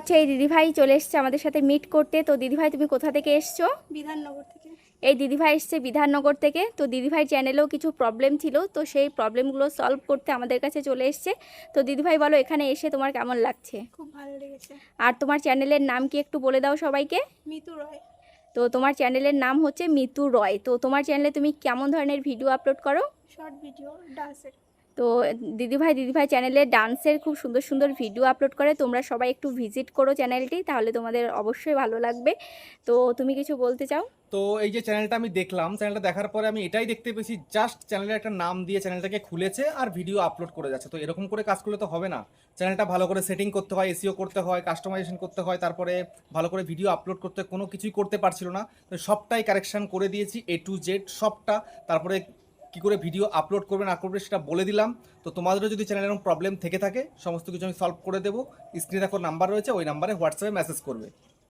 পাচ্ছ এই দিদিভাই চলে এসছে আমাদের সাথে মিট করতে। তো দিদিভাই তুমি কোথা থেকে এসছো? বিধাননগর থেকে। এই দিদিভাই এসছে বিধাননগর থেকে। তো দিদিভাই চ্যানেলেও কিছু প্রবলেম ছিল, তো সেই প্রবলেমগুলো সলভ করতে আমাদের কাছে চলে এসছে। তো দিদিভাই বলো এখানে এসে তোমার কেমন লাগছে? খুব ভালো লেগেছে। আর তোমার চ্যানেলের নাম কি একটু বলে দাও সবাইকে। মিতু রয়। তো তোমার চ্যানেলের নাম হচ্ছে মিতু রয়। তো তোমার চ্যানেলে তুমি কেমন ধরনের ভিডিও আপলোড করো? শর্ট ভিডিও, ডান্সের। তো দিদিভাই চ্যানেলে ডান্সের খুব সুন্দর সুন্দর ভিডিও আপলোড করে। তোমরা সবাই একটু ভিজিট করো চ্যানেলটি, তাহলে তোমাদের অবশ্যই ভালো লাগবে। তো তুমি কিছু বলতে চাও? তো এই যে চ্যানেলটা আমি দেখলাম, চ্যানেলটা দেখার পরে আমি এটাই দেখতে পেয়েছি, জাস্ট চ্যানেলের একটা নাম দিয়ে চ্যানেলটাকে খুলেছে আর ভিডিও আপলোড করে যাচ্ছে। তো এরকম করে কাজ করলে তো হবে না। চ্যানেলটা ভালো করে সেটিং করতে হয়, এসইও করতে হয়, কাস্টমাইজেশন করতে হয়, তারপরে ভালো করে ভিডিও আপলোড করতে কোনো কিছুই করতে পারছিল না। তো সবটাই কারেকশন করে দিয়েছি, A to Z সবটা। তারপরে কি করে ভিডিও আপলোড করবে না করবে সেটা বলে দিলাম। তো তোমাদেরও যদি চ্যানেলে এরকম প্রবলেম থেকে থাকে, সমস্ত কিছু আমি সলভ করে দেবো। স্ক্রিনে দেখো নাম্বার রয়েছে, ওই নাম্বারে হোয়াটসঅ্যাপে মেসেজ করবে।